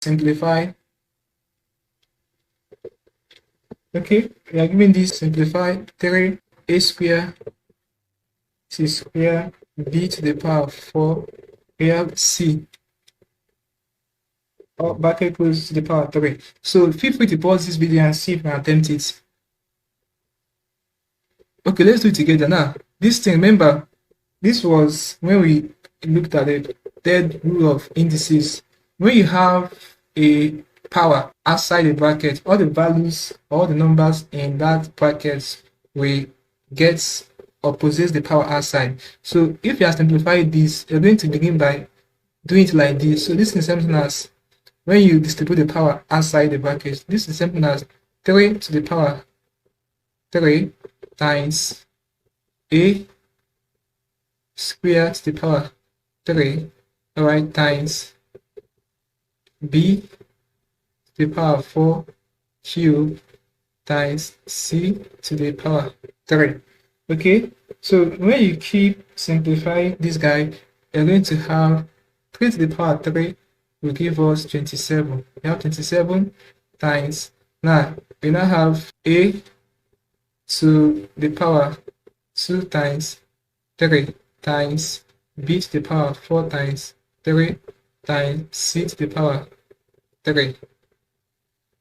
simplify. Okay, we are given this simplify 3a square c square b to the power of 4. We have c or bracket equals to the power of 3. So feel free to pause this video and see if you can attempt it. Okay, let's do it together now. This thing, remember, this was when we looked at the third rule of indices. When you have a power outside the bracket, all the values, all the numbers in that bracket will get or possess the power outside. So if you are simplifying this, you're going to begin by doing it like this. So this is something as when you distribute the power outside the bracket, this is something as 3 to the power 3 times a squared to the power 3, all right, times b to the power 4 cube times c to the power 3. Okay, so when you keep simplifying this guy, you're going to have 3 to the power 3 will give us 27. We have 27 times, now we now have a to the power 2 times 3 times b to the power 4 times 3 times c to the power 3.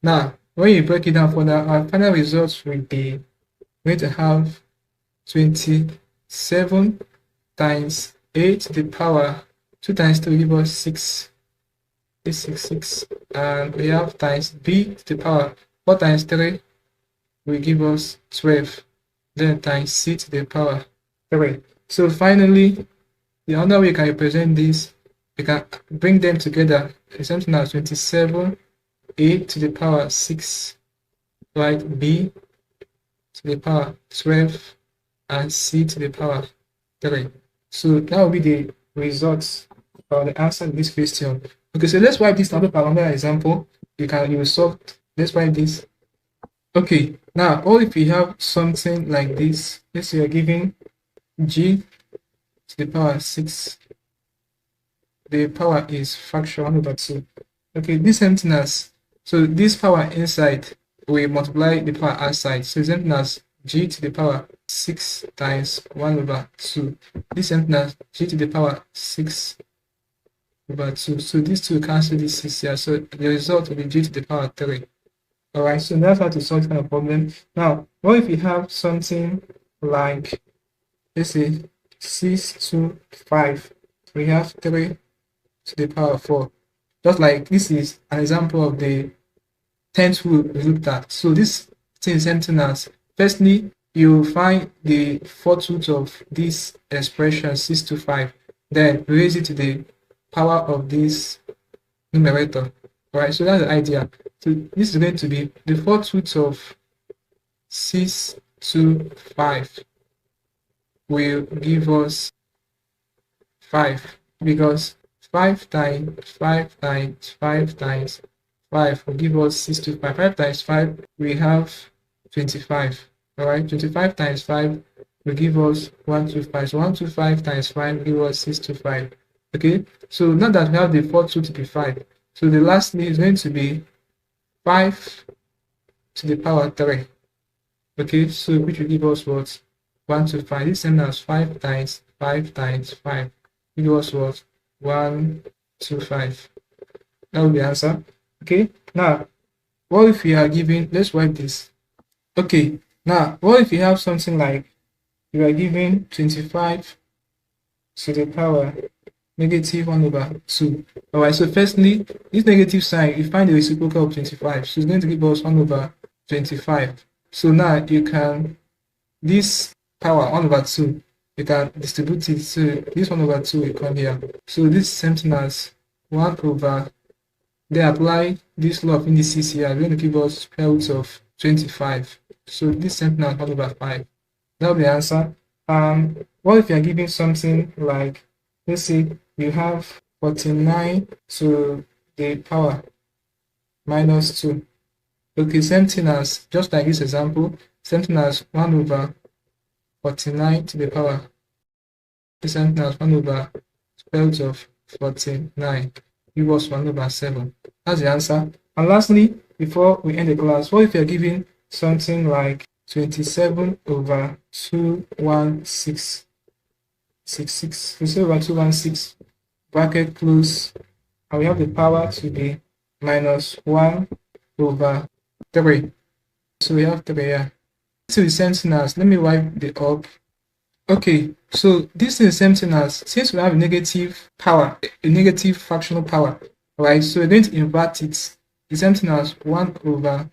Now, when you break it down further, our final results will be going to have 27 times a to the power 2 times 3 give us 6, and we have times b to the power 4 times 3 will give us 12, then times c to the power 3. So finally, the other way you can represent this, you can bring them together. It's something as 27 a to the power 6, right, b to the power 12, and c to the power 3. So that will be the results or the answer to this question. Okay, so let's wipe this number by another example. You will solve. Let's wipe this. Okay, now what if we have something like this? Let's say you're giving g to the power 6. The power is fraction 1 over 2. Okay, this something as, so this power inside we multiply the power outside. So it's something as g to the power 6 times 1 over 2. This something as g to the power 6 over 2. So these two cancel this 6 here. So the result will be g to the power 3. Alright, so that's how to solve this kind of problem. Now, what if we have something like, let's say 6 to 5? We have 3 to the power 4. Just like this is an example of the 10th rule we looked at. So this thing is something as, firstly, you find the fourth root of this expression 6 to 5, then raise it to the power of this numerator. Alright, so that's the idea. So this is going to be the fourth root of 6 to 5 will give us 5, because 5 times 5 times 5 times 5 will give us 6 to 5. 5 times 5 we have 25. Alright, 25 times 5 will give us 125. So 125 times 5 will give us 6 to 5. Okay, so now that we have the fourth root to be 5, so the last thing is going to be 5 to the power 3. Okay, so which will give us what? 125. This same as 5 times 5 times 5 will give us what? 125. That will be the answer. Okay, now what if we are given, let's wipe this. Okay, now what if we have something like we are given 25 to the power negative 1 over 2. Alright, so firstly, this negative sign, you find the reciprocal of 25. So it's going to give us 1 over 25. So now you can, this power 1 over 2, you can distribute it. So this 1 over 2 will come here. So this is something as 1 over, they apply this law of indices here, are going to give us square root of 25. So this something as 1 over 5. That will be the answer. What if you are giving something like, let's say you have 49 to the power minus 2. Okay, same thing as, just like this example, same thing as 1 over 49 to the power, same thing as 1 over square root of 49. give us 1 over 7. That's the answer. And lastly, before we end the class, what if you're given something like 27 over 216, 27 over 216, bracket close, and we have the power to be minus 1 over 3. So we have 3 here. This is the same thing as, let me wipe the up. Okay, so this is the same thing as, since we have a negative power, a negative fractional power, right? So we're going to invert it. The same thing as 1 over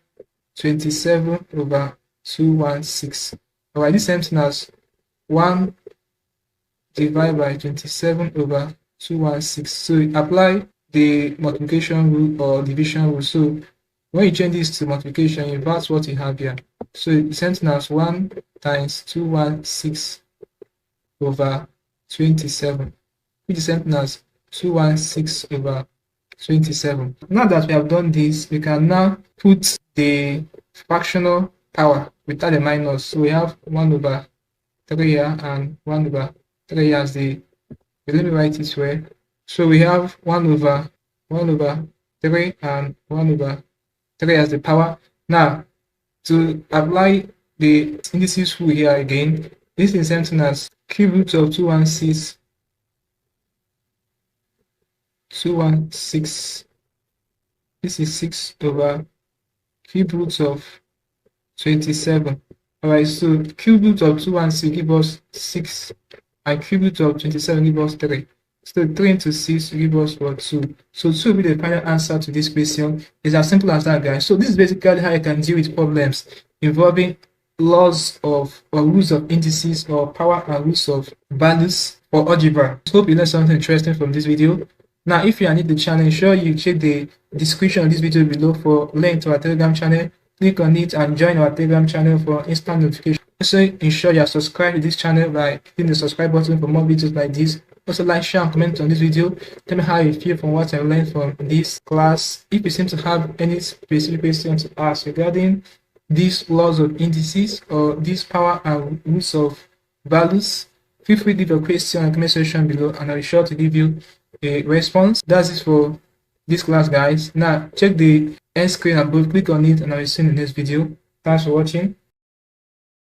27 over 216. Alright, this same thing as 1 divided by 27 over 216. So we apply the multiplication rule or division rule. So when you change this to multiplication, you invert what you have here. So the same thing as 1 times 216 over 27, which is same thing as 216 over 27. Now that we have done this, we can now put the fractional power without the minus. So we have 1 over 3 here and 1 over 3 here as the, let me write it way. So we have 1 over 3 and 1 over 3 as the power. Now, to apply the indices rule here again, this is the same thing as cube root of 216. This is 6 over cube root of 27. Alright, so cube root of 216 give us 6, and cube root of 27 give us 3. So 3 into 6 give us what? 2. So 2 will be the final answer to this question. It's as simple as that, guys. So this is basically how you can deal with problems involving laws of or rules of indices or power and rules of values or algebra. I hope you learned something interesting from this video. Now, if you are new to the channel, ensure you check the description of this video below for link to our Telegram channel. Click on it and join our Telegram channel for instant notification. Also, ensure you are subscribed to this channel by hitting the subscribe button for more videos like this. Also, like, share, and comment on this video. Tell me how you feel from what I learned from this class. If you seem to have any specific questions to ask regarding these laws of indices or these power and rules of values, feel free to leave your question in the comment section below, and I'll be sure to give you a response. That's it for this class, guys. Now check the end screen above, click on it, and I'll see you in the next video. Thanks for watching.